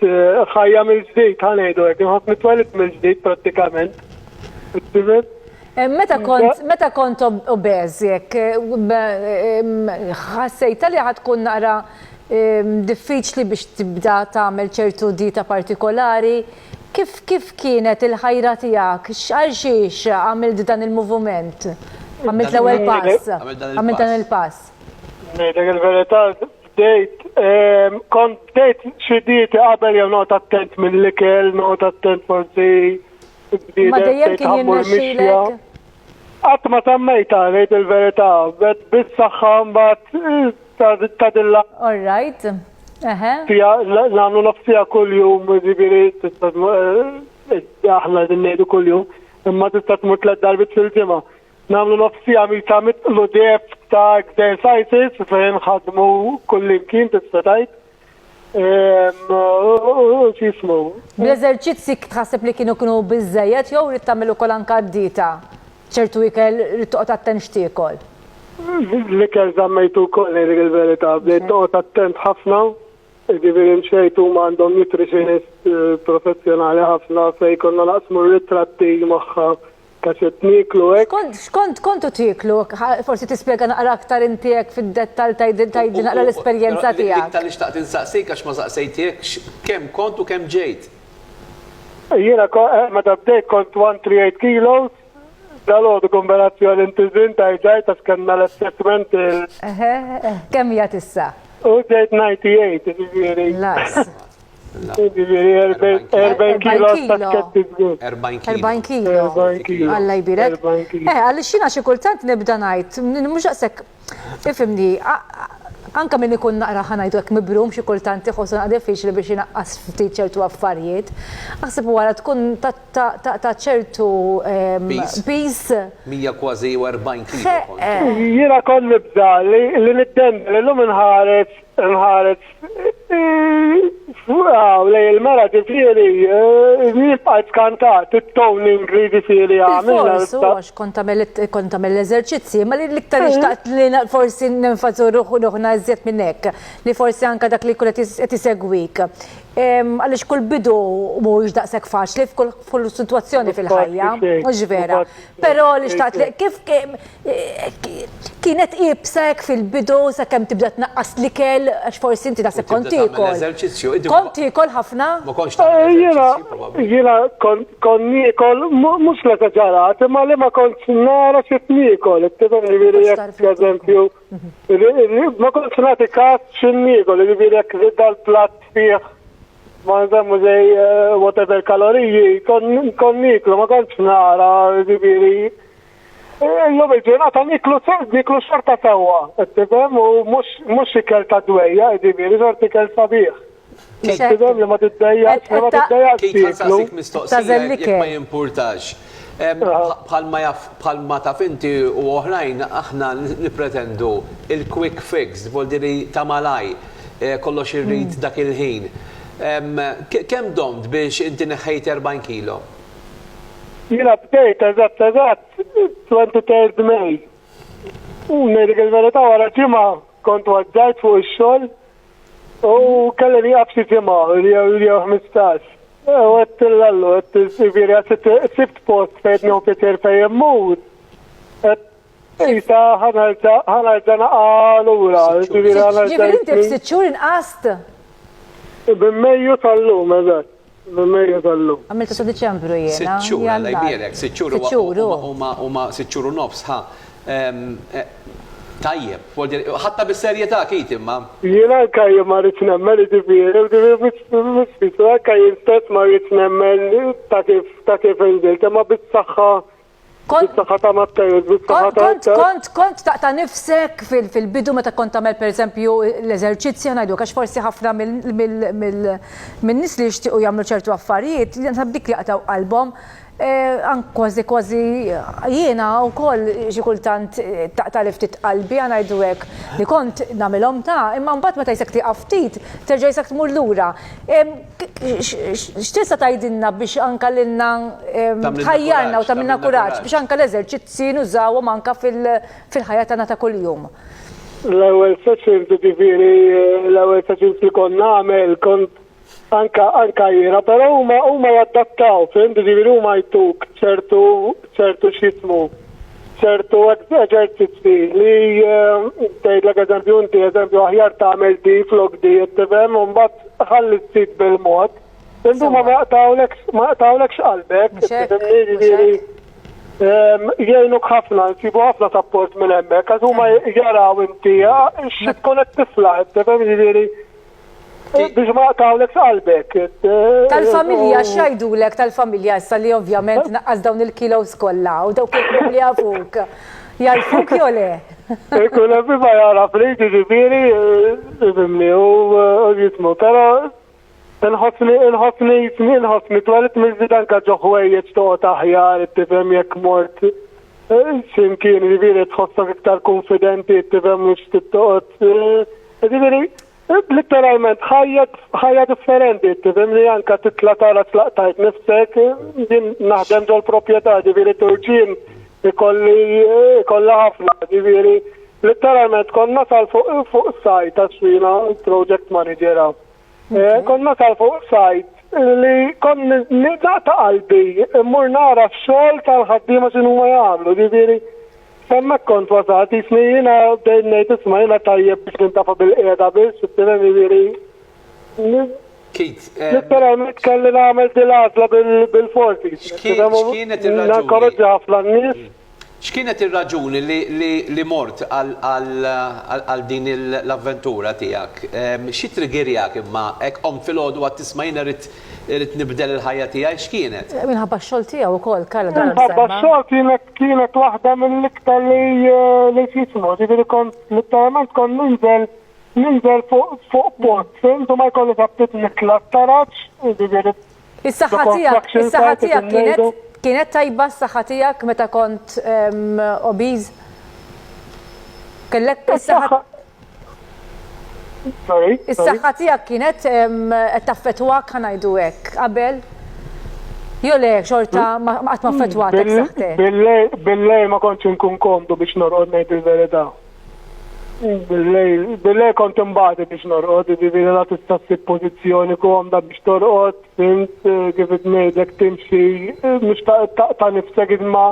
ħajja mill-ġdid ħanejdu hekk, inħoss nitwelid mill-ġdid prattikament. Meta kont obeż jekk ħassejta li ħadkun naqra diffiċli biex tibda tagħmel ċertu dieta partikolari, kif kienet il-ħajra tiegħek? Għal xiex għamilt dan il-moviment? Għamilt l-ewwel pass. Għamilt dan il-pass. Ngħidlek il-verità, kont bdejt xi dieti qabel jew noqgħod attent mill-ikel, noqgħod attent forsi ma dejjem kien jirnexxielek? Qatt ma semmejta ngħid il-verità, bis-saħħa mbagħad tadilla. All right. Nagħmlu nofsija kuljum, ġifieri aħna din ngħidu kuljum, imma tista' tmur 3 darbit fil-ġimgħa. Nagħmlu nofsija ta' mitlu deb ta' exercises fejn ħadmu kull imkien tista' tgħid. X'ismu. Bl-eżerċizzi tħasseb li kienu biżżejjed jew rid tagħmel ukoll anke d-dieta? ċertu ikel rid toqgħod attent x'tiekol. L-ikel żammejtu wkoll ngħidlek il-verità, bdejt noqgħod attent ħafna, jiġifieri mxejt huma għandhom nutritionist professjonali ħafna fejn konna naqsmu ritratti magħha kaxet nieklu hekk. X'kontu tieklu? Forsi tispjega naqra aktar inti hekk fid-dettall tgħidli naqra l-esperjenza tiegħek. Tal xtaqt insaqsik għax ma saqsejtiek kemm kont u kemm ġejt? Jiena meta bdejt kont 138 kilos. Dal-għodu kombinazzjoni intizin ta' ġajt għax kanna l-assessment kemm jgħat issa? U ġejt 98, ġifieri. Las. Ġifieri 40 kilo ta' sketti żgur. 40 kilo. Alla jbirek. Għalli xina xi kultant nibda ngħid, mhux daqshekk ifhimni, anke min ikun naqra ħanajdu hekk mibrum xi kultant iħossu naqra diffiċli biex inaqqas ftit ċertu affarijiet. Aħseb wara tkun ta' ċertu peace. 100 kważi 40 kilo. Jiena kon nibda li niddendel illum inħares lej il-mera ġifieri nibqa' skantat it-toning ġifieri għamilna. Forsi għax kont tagħmel l-eżerċizzi, ma li l-iktar ixtaqt li forsi nenfazzu ruħna iżjed minn hekk, li forsi anke dak li jkun qed isegwik. Għaliex kull bidu mhuwiex daqshekk faċli f'kull sitwazzjoni fil-ħajja, mhux vera. Però li xtaqt li kif kienet qiebsek fil-bidu sakemm tibda tnaqqas l-ikel għax forsi inti naħseb kont tiekol. Kont tiekol ħafna? Jiena kont niekol mhux l-eżaġerat, imma li ma kontx nara xi niekol. Eżempju, ma kontx nagħti każ xi niekol, jiġifieri jekk dal-platt fih ma nżammu żej whatever kaloriji, kon niklu, ma kontx nara, ġifieri. Jom il-ġurnata niklu xorta sewwa, tifhem, u mhux ikel ta' dwejja, ġifieri xorta ikel sabiħ. Tifhem li ma tiddejjax tiklu. Mistoqsija ma jimpurtax. Bħalma taf inti u oħrajn aħna nipretendu il-quick fix, voldiri ta' malaj, kollox irrid dak il-ħin. Kemm domt biex inti neħħejt 40 kilo? Jiena bdejt eżatt 23 May. Ngħidlek il-verità wara ġimgħa kont waġġajt fuq ix-xogħol u kelli nieqaf xi ġimgħa jew 15. Għedt l-allu, sibt post fejn nieħu pjaċir fejn immut. Issa ħanerġa' naqa' lura. Ġifieri inti f'sitt xhur inqast? B'Mejju tal-lum, eżatt. B'Mejju tal-lum. Għamilta sa' Diċembru jiena. 6 xhur alla jbierek, 6 xhur huma 6 xhur u nofs, ħa. Tajjeb, ħatta bis-serjetà kif imma. Jiena kajja ma rridx nemmel ġifieri, kajja stess ma rridx nemmel ta' kif inżilt, imma bis-saħħa. Kont ta' nifsek fil-bidu meta kont tagħmel pereżempju l-eżerċizzja ngħidu għax forsi ħafna min-nies li jixtiequ jagħmlu ċertu affarijiet dik li jaqtaw qalbhom kważi jiena wkoll xi kultant taqtali ftit qalbi ngħidu hekk li kont nagħmilhom imma mbagħad meta jsek tieqa' ftit terġa' jsek tmur lura. X'tista' tgħidilna biex anke lilna tħajjarna u tagħmilna kuraġġ biex anke l-eżerċizzi nużawhom anke fil-ħajja tagħna ta' kuljum. L-ewwel sessions ġifieri l-ewwel sessions li kont nagħmel kont anka jiena, però huma jadattaw, fim, ġifieri huma jtuk ċertu x'ismu, ċertu eġerċizzi li tgħidlek eżempju inti eżempju aħjar tagħmel di flok di tifhem u mbagħad ħalli ssib bil-mod. Intu ma jaqtawlekx qalbek, ġifieri jgħinuk ħafna, nsibu ħafna support minn hemmhekk, għax huma jaraw inti x'tkun qed tiflaħ, tifhem ġifieri biex ma jaqtawlekx qalbek. Tal-familja x'għajdulek tal-familja issa li ovvjament naqqas dawn il-kilos kollha u dawk li jafuk. Jarfuk jew le? Kull ma jaraf li ġifieri fimni u jismu, però Nħossni twalit mill-żid anka ġo ħwejjeġ toqgħod aħjar, tifhem jekk mort x'imkien ġifieri tħossok iktar konfidenti, tifhem mhux tittoqgħod. Ġifieri litteralment ħajja differenti, tifhem li anke titla' tara tlaqtajt nifsek, jien naħdem ġol proprjetà, ġifieri turġien ikollha ħafna, ġifieri litteralment konna sal fuq sajt għax jiena project manager. Konna sal fuq sajt li konni naqta qalbi, mur nara x-xogħol tal-ħaddiema x'inhu ma jagħmlu, ġifieri hemmhekk kont wasalt jisni jiena bdejt ngħid isma' jiena tajjeb biex nintafa' bil-qiegħda biss, tifhem ġifieri. Litteralment kelli nagħmel dil-għażla bil-forsi. X'kienet ir-raġuni? Nankoraġġi ħafna n-nies. X'kienet ir-raġuni li mort għal din l-avventura tiegħek? Xi triggerjak imma hekk fil-għodu għad tisma' jiena rrid nibdel il-ħajja tiegħi x'kienet? Minħabba x-xogħol tiegħu wkoll Karla. Minħabba x-xogħol kienet waħda mill-iktar li jismu, ġifieri kont litteralment kont ninżel fuq port, fimt u ma jkolli ftit nikla taraġġ, ġifieri. Is-saħħa tiegħek kienet tajba s-saħħa tiegħek meta kont obiż? Kellek is-saħħa tiegħek kienet qed taffettwak ħanajdu hekk qabel? Jew le xorta qatt ma ffettwatek saħħtek? Billej ma kontx inkun komdu biex norqod ngħid il-verità. Billej kont imbagħad biex norqod, ġifieri la tista' ssib pożizzjoni komda biex torqod, fimt kif ngħidlek timxi mhux ta' nifsek imma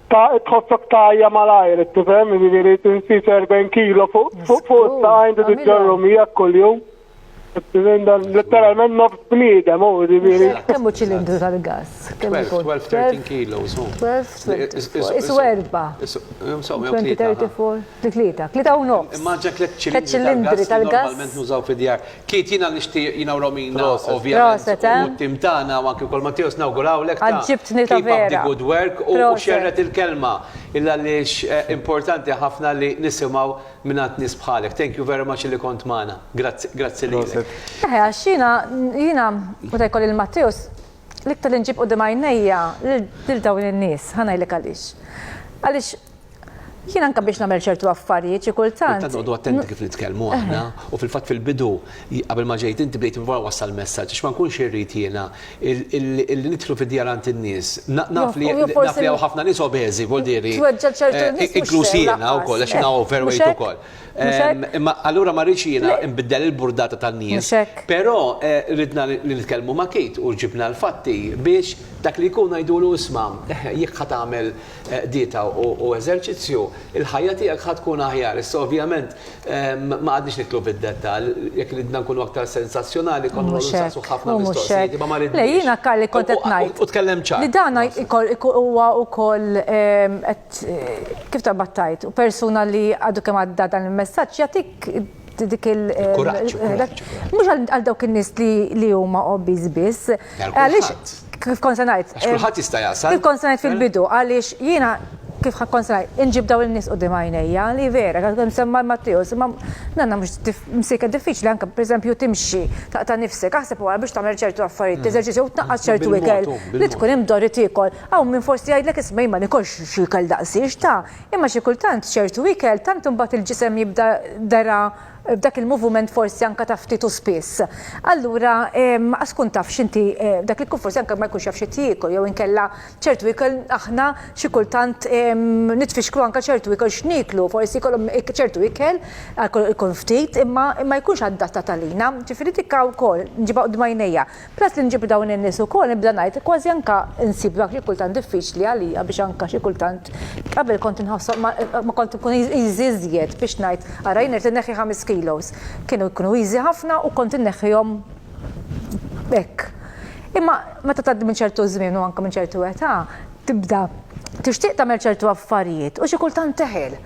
tħossok tajja mal-ajr, tifhem, ġifieri tinsi 40 kilo fuq sajn tiġġarru miegħek kuljum. Letteralment nofs bniedem, ġifieri. Kemm hu ċilindru tal-gass? 12-13 kilos. 12, isu erba'. 20-34, tlieta u nofs. Immaġġak lek ċilindri tal-gass. Normalment nużaw fid-djar. Kiet jiena nixtieq jiena Romina, ovvjament, u tim tagħna u anke kol Matteos nawgurawlek ta' ġibtni ta' vera. Keep up the good work u xerret il-kelma illa għaliex importanti ħafna li nisimgħu minnant nies bħalek. Thank you very much li kont magħna. Grazzi lilek. Għax jiena meta jkolli il-Matteos l-iktar li nġib qudiem għajnejja lil dawn in-nies, ħanajlek għaliex. Għaliex jiena anke biex nagħmel ċertu affarijiet xi kultant. Noqogħdu attenti kif nitkellmu aħna u fil-fatt fil-bidu qabel ma ġejt inti bdejt wassal messaġġ biex ma nkunx irrid jiena illi nidħlu fid-djar għand in-nies. Naf li hawn ħafna nies obeżi voldieri. Inkluż jiena wkoll għax jiena overweight ukoll. Imma allura ma rridx jiena nbiddel il-burdata tan-nies. Però ridna li nitkellmu ma' Kate u ġibna l-fatti biex dak li jkun ngħidulu isma' jekk ħad tagħmel dieta u eżerċizzju il-ħajja tiegħek ħad tkun aħjar. Issa ovvjament ma għadniex nitlu bid-dettall, jekk ridna nkunu aktar sensazzjonali konna nistaqsu ħafna mistoqsijiet ma rridniex. Le jiena kalli kont qed ngħid. U tkellem ċar. Li dan huwa wkoll kif tabattajt u persuna li għadu kemm għadda dan il-messaġġ jagħtik dik mhux għal dawk in-nies li huma obbiż biss. Għaliex kif kont se ngħid. Kulħadd jista' jasal. Kif kont se ngħid fil-bidu għaliex jiena kif kont se ngħid inġib dawn in-nies qudiem għajnejja li vera kemm semma Matteos imma nanna mhux msejka diffiċli anke pereżempju timxi taqta' nifsek aħseb wara biex tagħmel ċertu affarijiet teżerċizzju u tnaqqas ċertu ikel li tkun hemm dori tiekol. Hawn min forsi jgħidlek isma' ma nikolx xi ikel daqsiex ta' imma xi kultant ċertu ikel tant imbagħad il-ġisem jibda dara b'dak il-movement forsi anka taf titu spiss. Allura, tkun taf x'inti dak li kun forsi anka ma jkunx jaf xi tiekol jew inkella ċertu ikel aħna xi kultant nitfixklu anka ċertu ikel x'niklu, forsi jkollhom ċertu ikel ikun ftit imma jkunx adatta talina. Ġifieri tikka wkoll nġibha qudiem għajnejja. Plas li nġib dawn in-nies ukoll nibda ngħid kważi anka nsib dak xi kultant diffiċli għalija biex anka xi kultant qabel kont inħossok ma kont ikun iżiżjed biex ngħid ara jien irid inneħħi 5 kilos. Kienu jkunu easy ħafna u kont inneħħihom hekk. Imma meta tgħaddi minn ċertu żmien u anke minn ċertu età, tibda tixtieq tagħmel ċertu affarijiet u xi kultant teħel.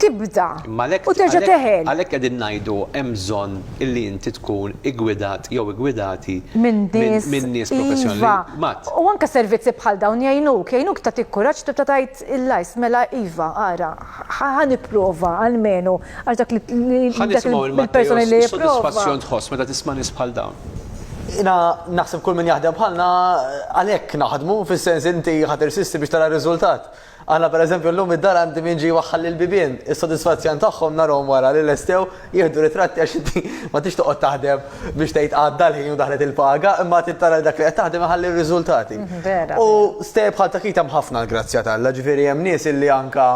Tibda u terġa' teħel. Għalhekk qegħdin ngħidu hemm bżonn illi inti tkun igwidat jew igwidati minn nies professjonali. U anke servizzi bħal dawn jgħinuk ta' tikkuraġġ tibda tgħid il-lajs mela iva ara ħanipprova għalmenu għal dak il-persuni li jipprova. Sodisfazzjon tħoss meta tisma' nies bħal dawn. Jina naħseb kull min jaħdem bħalna għalhekk naħdmu fis-sens inti ħatirsisti biex tara r-riżultat. Aħna pereżempju llum id-dar għandi min ġie waħħal il-bibien, is-sodisfazzjon tagħhom narhom wara li lestew jieħdu ritratti għax inti ma tix toqgħod taħdem biex tgħid għadda l-ħin u daħlet il-paga, imma tara dak li qed taħdem iħalli r-riżultati. U stej bħal takit hemm ħafna l-grazzja tagħha, ġifieri hemm nies illi anka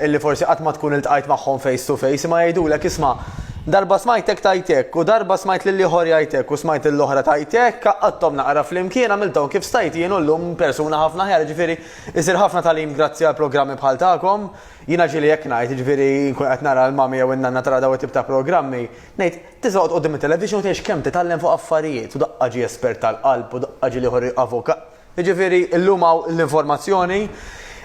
illi forsi qatt ma tkun iltqajt magħhom face to face imma jgħidulek isma' darba smajtek tajtek u darba smajt lil ieħor jgħidlek u smajt l-oħra tajtek, qaqqadthom naqra flimkien għamilthom kif stajt jien llum persuna ħafna ħjar, ġifieri isir ħafna tagħlim grazzi għal programmi bħal tagħkom. Jiena ġieli hekk ngħid, ġifieri nkun qed nara l-mami jew in-nanna tara daw it-tip ta' programmi, ngħid tiżgħod qudiem it-television u tgħix kemm titgħallem fuq affarijiet u daqqa ġie espert tal-qalb u daqqa ġieli ieħor avukat. Jiġifieri llum hawn l-informazzjoni.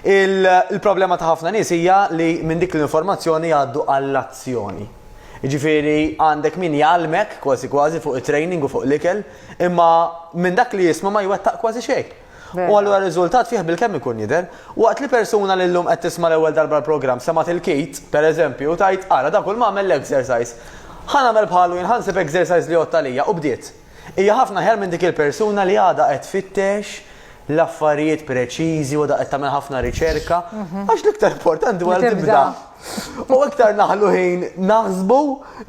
Il-problema ta' ħafna nies hija li minn dik l-informazzjoni jgħaddu għall-azzjoni. Ġifieri għandek min jgħalmek kważi fuq it-training u fuq l-ikel, imma minn dak li jisma' ma jwettaq kważi xejn. U allura r-riżultat fih bil-kemm ikun jidher. Waqt li persuna li llum qed tisma' l-ewwel darba l-programm semat il-kit, pereżempju, tajt ara dak kull ma għamel l-exercise. Ħa nagħmel bħalu jinħanseb exercise li għodt għalija u bdiet. Hija ħafna ħjar minn dik il-persuna li għadha qed tfittex l-affarijiet preċiżi u da qed tagħmel ħafna riċerka, għax l-iktar importanti wara tibda. U iktar naħlu ħin naħsbu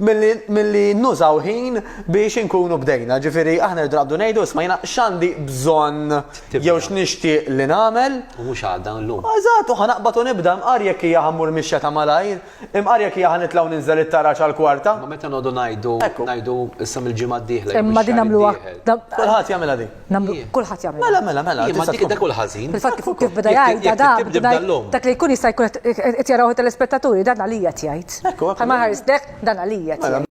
milli nużaw ħin biex inkunu bdejna. Ġifieri aħna rridu nabdu ngħidu isma' x'għandi bżonn jew x'nixtieq li nagħmel. U mhux għadha llum. Eżatt, u ħanaqbad u nibda mqar jekk hija ħammur mixja ta' malajr, imqar jekk hija ħanitlgħu ninżel it-taraċ għall-kwarta. Ma meta noqogħdu ngħidu issa mill-ġimgħa d-dieħla. Imma din nagħmluha. Kulħadd jagħmilha din. Kulħadd jagħmilha. Mela. Dak kull ħażin. Fil-fatt kif beda jgħid dak li jkun jista' jkun qed jaraw it-telespettaturi dan għalija tgħid. Ma ħares dan għalija tgħid.